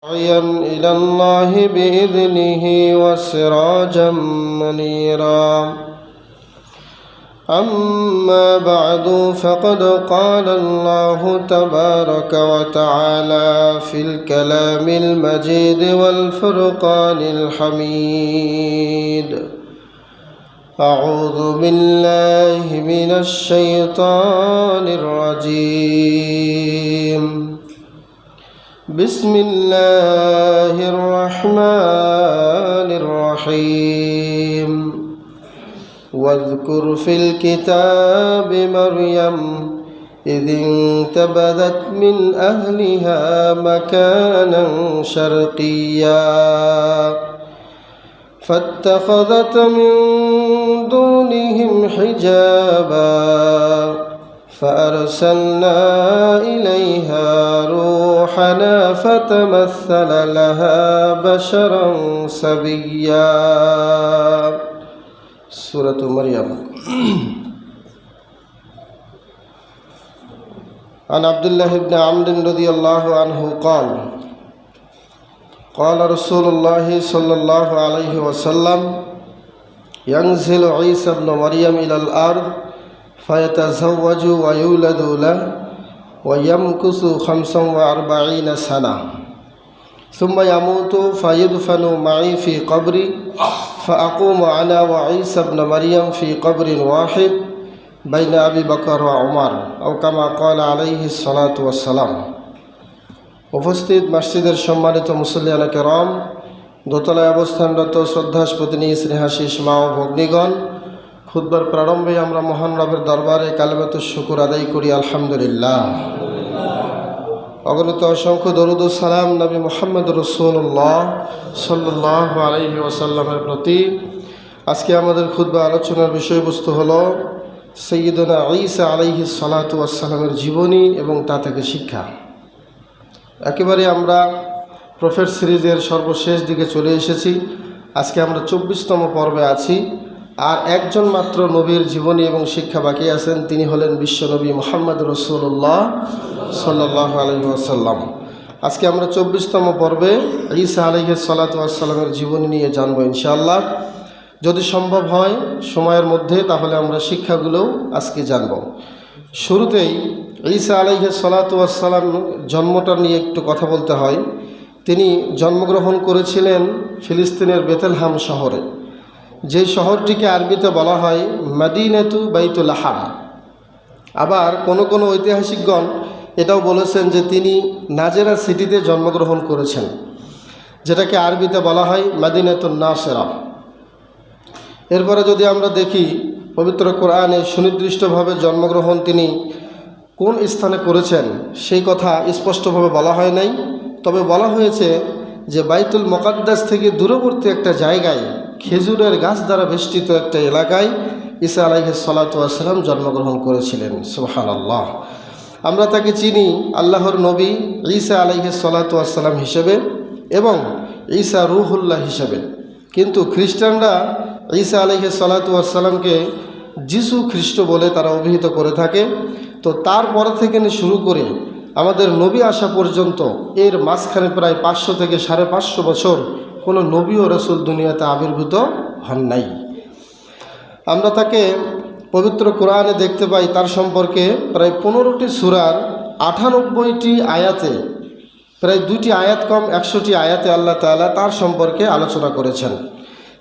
داعيا إلى الله بإذنه وسراجا منيرا. أما بعد فقد قال الله تبارك وتعالى في الكلام المجيد والفرقان الحميد: أعوذ بالله من الشيطان الرجيم. بسم الله الرحمن الرحيم. واذكر في الكتاب مريم إذ انتبذت من أهلها مكانا شرقيا فاتخذت من دونهم حجابا فأرسلنا إليها روحنا فتمثل لها بشرا سويا. سورة مريم. عن عبد الله بن عمرو رضي الله عنه قال: قال رسول الله صلى الله عليه وسلم: ينزل عيسى ابن مريم إلى الأرض فيتزوج ويولد له ويمكث 45 سنة ثم يموت فيدفن معي في قبري فأقوم أنا وعيسى ابن مريم في قبر واحد بين أبي بكر وعمر أو كما قال عليه الصلاة والسلام. উপস্থিত মসজিদের সম্মানিত মুসল্লিয়ান কেরাম, দোতলায় অবস্থানরত শ্রদ্ধাস্পতিনী স্নেহাশিস মা ও ভগ্নীগণ, খুতবার প্রারম্ভে আমরা মহান রবের দরবারে কালিমাতুশ শুকর আদায় করি আলহামদুলিল্লাহ। অগণিত অসংখ্য দরুদ ও সালাম নবী মুহাম্মদ রাসূলুল্লাহ সাল্লাল্লাহু আলাইহি ওয়াসাল্লামের প্রতি। আজকে আমাদের খুতবা আলোচনার বিষয়বস্তু হলো সাইয়্যিদুনা ঈসা আলাইহিস সালাতু ওয়াস সালামের জীবনী এবং তা থেকে শিক্ষা। একেবারে আমরা প্রফেট সিরিজের সর্বশেষ দিকে চলে এসেছি। আজকে আমরা 24তম পর্বে আছি। আর একজন মাত্র নবীর জীবনী এবং শিক্ষা বাকি আছেন, তিনি হলেন বিশ্বনবী মুহাম্মদ রাসূলুল্লাহ সাল্লাল্লাহু আলাইহি ওয়াসাল্লাম। আজকে আমরা 24তম পর্বে ঈসা আলাইহিস সালাতু ওয়াস সালামের জীবনী নিয়ে জানবো ইনশাআল্লাহ। যদি সম্ভব হয় সময়ের মধ্যে, তাহলে আমরা শিক্ষাগুলোও আজকে জানব। শুরুতেই ঈসা আলাইহিস সালাতু ওয়াস সালাম জন্মটা নিয়ে একটু কথা বলতে হয়। তিনি জন্মগ্রহণ করেছিলেন ফিলিস্তিনের বেথলেহেম শহরে, যে শহরটিকে আরবিতে বলা হয় মদিনাতু বাইতুল লাহাম। আবার কোনো ঐতিহাসিকগণ এটাও বলেছেন যে তিনি নাজেরা সিটিতে জন্মগ্রহণ করেছেন, যেটাকে আরবিতে বলা হয় মদিনাতুন নাসিরা। এরপরে যদি আমরা দেখি পবিত্র কোরআনে সুনির্দিষ্টভাবে জন্মগ্রহণ তিনি কোন স্থানে করেছেন সেই কথা স্পষ্টভাবে বলা হয় নাই। তবে বলা হয়েছে যে বাইতুল মুকাদ্দাস থেকে দূরবর্তী একটা জায়গায় খেজুরের গাছ দ্বারা বেষ্টিত একটা এলাকায় ঈসা আলাইহিস সালাতু ওয়াস সালাম জন্মগ্রহণ করেছিলেন। সুবহানাল্লাহ। আমরা তাকে চিনি আল্লাহর নবী ঈসা আলাইহিস সালাতু ওয়াস সালাম হিসেবে এবং ঈসা রূহুল্লাহ হিসেবে, কিন্তু খ্রিস্টানরা ঈসা আলাইহিস সালাতু ওয়াস সালামকে যিশু খ্রিস্ট বলে তারা অভিহিত করে থাকে। তো তারপর থেকে শুরু করে আমাদের নবী আসা পর্যন্ত এর মাঝখানে প্রায় 500 থেকে 550 বছর কোনো নবী ও রাসূল দুনিয়াতে আবির্ভূত হন নাই। আমরা তাকে পবিত্র কোরআনে দেখতে পাই, তার সম্পর্কে প্রায় 15টি সূরার 98টি আয়াতে, প্রায় 2টি আয়াত কম 100টি আয়াতে আল্লাহ তাআলা তার সম্পর্কে আলোচনা করেছেন।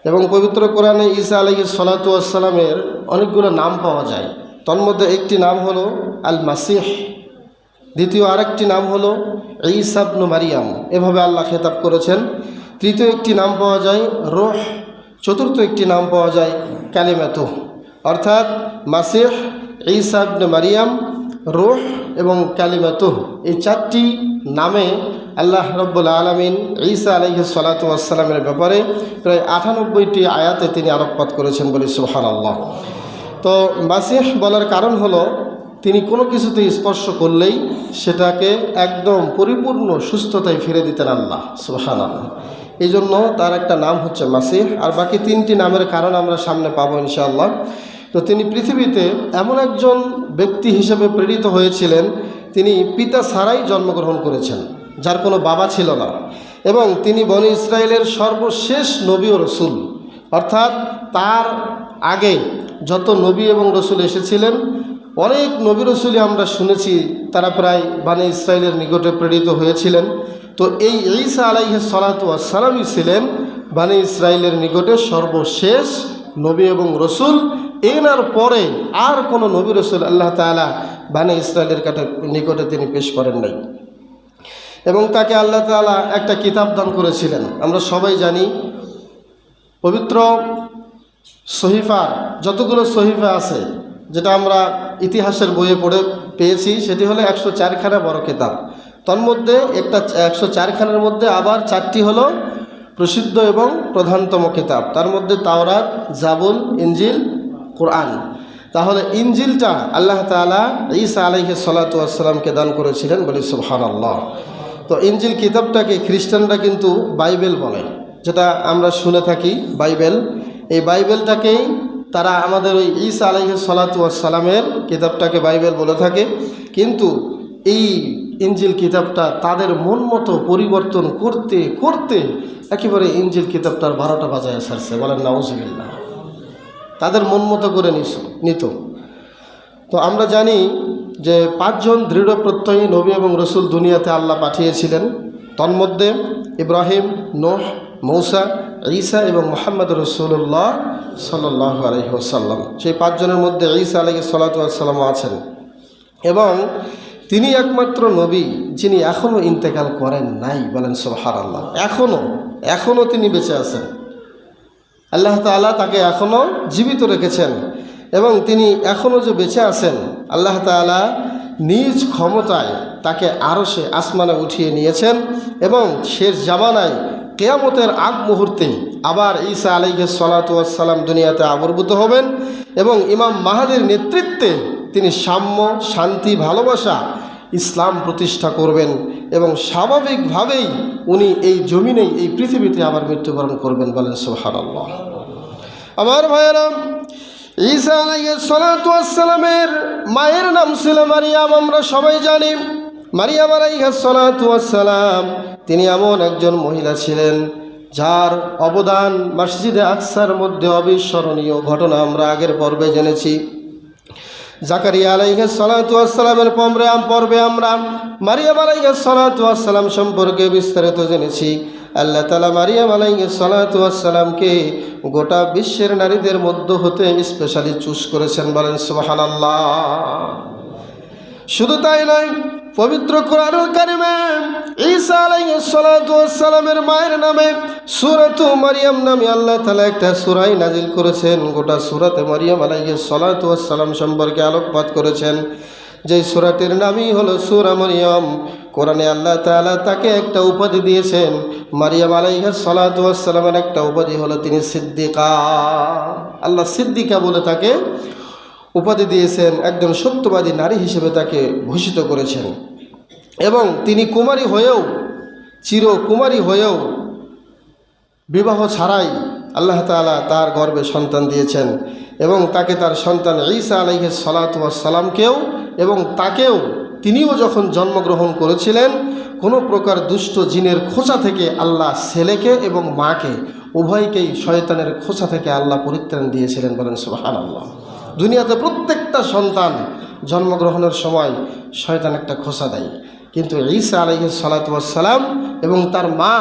এবং পবিত্র কোরআনে ঈসা আলাইহিস সালাতু ওয়াস সালামের অনেকগুলো নাম পাওয়া যায়। তন্মধ্যে একটি নাম হলো আল মাসিহ, দ্বিতীয় আরেকটি নাম হলো ঈসা ইবনে মারিয়াম, এভাবে আল্লাহ খেতাব করেছেন। তৃতীয় একটি নাম পাওয়া যায় রূহ, চতুর্থ একটি নাম পাওয়া যায় কালিমাতুহ। অর্থাৎ মাসিহ, ঈসা ইবনে মারিয়াম, রূহ এবং কালিমাতুহ, এই 4টি নামে আল্লাহ রাব্বুল আলামিন ঈসা আলাইহিস সালাতু ওয়াস সালামের ব্যাপারে প্রায় 98টি আয়াতে তিনি আলোকপাত করেছেন বলে সুবহানাল্লাহ। তো মাসিহ বলার কারণ হলো তিনি কোনো কিছুতে স্পর্শ করলেই সেটাকে একদম পরিপূর্ণ সুস্থতায় ফিরে দিতেন আল্লাহ সুবহানাল্লাহ। এই জন্য তার একটা নাম হচ্ছে মাসিহ। আর বাকি 3টি নামের কারণ আমরা সামনে পাবো ইনশাআল্লাহ। তো তিনি পৃথিবীতে এমন একজন ব্যক্তি হিসেবে প্রেরিত হয়েছিলেন, তিনি পিতা ছাড়াই জন্মগ্রহণ করেছেন, যার কোনো বাবা ছিল না। এবং তিনি বনি ইসরায়েলের সর্বশেষ নবী ও রসুল, অর্থাৎ তার আগে যত নবী এবং রসুল এসেছিলেন, অনেক নবী রসুলই আমরা শুনেছি তারা প্রায় বনি ইসরায়েলের নিকটে প্রেরিত হয়েছিলেন। তো এই ঈসা আলাইহিস সালাতু ওয়াস সালামই ছিলেন বনি ইসরায়েলের নিকটে সর্বশেষ নবী এবং রসুল। এনার পরে আর কোনো নবী রসুল আল্লাহ তাআলা বনি ইসরায়েলের নিকটে তিনি পেশ করেন নাই। এবং তাকে আল্লাহ তাআলা একটা কিতাব দান করেছিলেন। আমরা সবাই জানি পবিত্র সহিফার যতগুলো সহিফা আছে, যেটা আমরা ইতিহাসের বইয়ে পড়ে পেয়েছি, সেটি হলো 104খানা বড় কিতাব। তন্মধ্যে 104খানার মধ্যে আবার 4টি হলো প্রসিদ্ধ এবং প্রধানতম কিতাব। তার মধ্যে তাওরাত, জাবুর, ইনজিল, কোরআন। তাহলে ইনজিলটা আল্লাহ তাআলা ঈসা আলাইহিস সালাতু ওয়াস সালামকে দান করেছিলেন, বলি সুবহানাল্লাহ। তো ইনজিল কিতাবটাকে খ্রিস্টানরা কিন্তু বাইবেল বলে, যেটা আমরা শুনে থাকি বাইবেল। এই বাইবেলটাকেই তারা আমাদের ওই ঈসা আলাইহিস সালাতু ওয়াস সালামের কিতাবটাকে বাইবেল বলে থাকে। কিন্তু এই ইনজিল কিতাবটা তাদের মন মতো পরিবর্তন করতে করতে একেবারে ইনজিল কিতাবটার 12টা বাজায় ছাড়ছে, বলেন নাউজুবিল্লাহ। তাদের মন মতো করে নিত। তো আমরা জানি যে 5 জন দৃঢ় প্রত্যয়ী নবী এবং রসুল দুনিয়াতে আল্লাহ পাঠিয়েছিলেন। তন্মধ্যে ইব্রাহিম, নূহ, মূসা, ঈসা এবং মুহাম্মদ রাসূলুল্লাহ সাল্লাল্লাহু আলাইহি ওয়াসাল্লাম। সেই 5 জনের মধ্যে ঈসা আলাইহিস সালাতু ওয়াস সালাম আছেন এবং তিনি একমাত্র নবী যিনি এখনও ইন্তেকাল করেন নাই, বলেন সুবহানাল্লাহ। এখনও তিনি বেঁচে আছেন। আল্লাহ তাআলা তাকে এখনও জীবিত রেখেছেন এবং তিনি এখনও যে বেঁচে আছেন, আল্লাহ তাআলা নিজ ক্ষমতায় তাকে আরশে আসমানে উঠিয়ে নিয়েছেন এবং শেষ জামানায় কিয়ামতের আগ মুহূর্তে আবার ঈসা আলাইহিস সালাতু ওয়াস সালাম দুনিয়াতে আবির্ভূত হবেন এবং ইমাম মাহদীর নেতৃত্বে তিনি সাম্য, শান্তি, ভালোবাসা, ইসলাম প্রতিষ্ঠা করবেন এবং স্বাভাবিকভাবেই উনি এই জমিনেই, এই পৃথিবীতে আবার মৃত্যুবরণ করবেন, বলেন সুবহানাল্লাহ। আমার ভাইয়েরা, ঈসা আলাইহিস সালাতু ওয়াস সালামের মায়ের নাম ছিল মারিয়াম। আমরা সবাই জানি মারিয়াম আলাইহিস সালাতু ওয়াস সালাম তিনি এমন একজন মহিলা ছিলেন যার অবদান মসজিদে আকসার মধ্যে অবিস্মরণীয় ঘটনা আমরা আগের পর্বে জেনেছি। জাকারিয়া আলাইহিস সালাতু ওয়াস সালামের পর্বে আমরা মারিয়াম আলাইহিস সালাতু ওয়াস সালাম সম্পর্কে বিস্তারিত জেনেছি। আল্লাহ তাআলা মারিয়াম আলাইহিস সালাতু ওয়াস সালামকে গোটা বিশ্বের নারীদের মধ্য হতে স্পেশালি চুজ করেছেন, বলেন সুবহানাল্লাহ। শুধু তাই নয়, পবিত্র কোরআনুল কারিমে ঈসা আলাইহিস সালাতু ওয়াস সালামের মায়ের নামে সূরাতু মারিয়াম নামে আল্লাহ তাআলা একটা সূরা নাজিল করেছেন। গোটা সূরাতে মারিয়াম আলাইহিস সালাতু ওয়াস সালাম সম্পর্কে আলোকপাত করেছেন, যে সূরাটির নামই হলো সূরা মারিয়াম। কোরআনে আল্লাহ তাআলা তাকে একটা উপাধি দিয়েছেন। মারিয়াম আলাইহিস সালাতু ওয়াস সালামের একটা উপাধি হলো তিনি সিদ্দিকা। আল্লাহ সিদ্দিকা বলে তাকে উপাধি দিয়েছেন, একজন সত্যবাদী নারী হিসেবে তাকে ভূষিত করেছেন। এবং তিনি কুমারী হয়েও, চিরকুমারী হয়েও, বিবাহ ছাড়াই আল্লাহ তাআলা তার গর্ভে সন্তান দিয়েছেন এবং তাকে তার সন্তান ঈসা আলাইহিস সালাতু ওয়াস সালামকেও এবং তাকেও, তিনিও যখন জন্মগ্রহণ করেছিলেন, কোনো প্রকার দুষ্ট জিনের খোঁচা থেকে আল্লাহ ছেলেকে এবং মাকে উভয়কেই শয়তানের খোঁচা থেকে আল্লাহ পরিত্রাণ দিয়েছিলেন, বলেন সুবহানাল্লাহ। দুনিয়াতে প্রত্যেকটা সন্তান জন্মগ্রহণের সময় শয়তান একটা খোঁচা দেয়, কিন্তু ঈসা আলাইহিস সালাতু ওয়াস সালাম এবং তার মা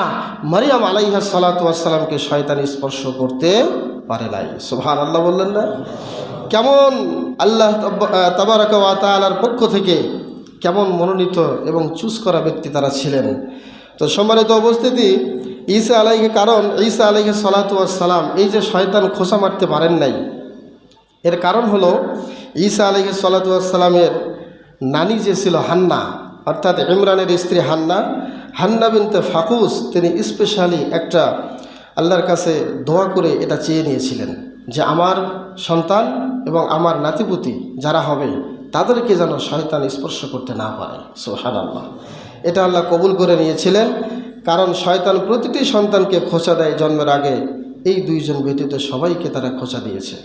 মারিয়াম আলাইহিস সালাতু ওয়াস সালামকে শয়তান স্পর্শ করতে পারে নাই। সুবহানাল্লাহ বললেন না? কেমন আল্লাহ তাবারাকা ওয়া তাআলার পক্ষ থেকে কেমন মনোনীত এবং চুজ করা ব্যক্তি তারা ছিলেন। তো সম্মানিত উপস্থিতি, ঈসা আলাইহিস সালাতু ওয়াস সালাম এই যে শয়তান খোঁচা মারতে পারেন নাই, এর কারণ হলো ঈসা আলাইহিস সালাতু ওয়াস সালামের নানি যে ছিল হান্না, অর্থাৎ ইমরানের স্ত্রী হান্না বিনতে ফাকুস, তিনি স্পেশালি একটা আল্লাহর কাছে দোয়া করে এটা চেয়ে নিয়েছিলেন যে আমার সন্তান এবং আমার নাতিপুতি যারা হবে তাদেরকে যেন শয়তান স্পর্শ করতে না পারে। সুবহানাল্লাহ। এটা আল্লাহ কবুল করে নিয়েছিলেন, কারণ শয়তান প্রতিটি সন্তানকে খোঁচা দেয় জন্মের আগে। এই 2 জন ব্যতীত সবাইকে তারা খোঁচা দিয়েছে।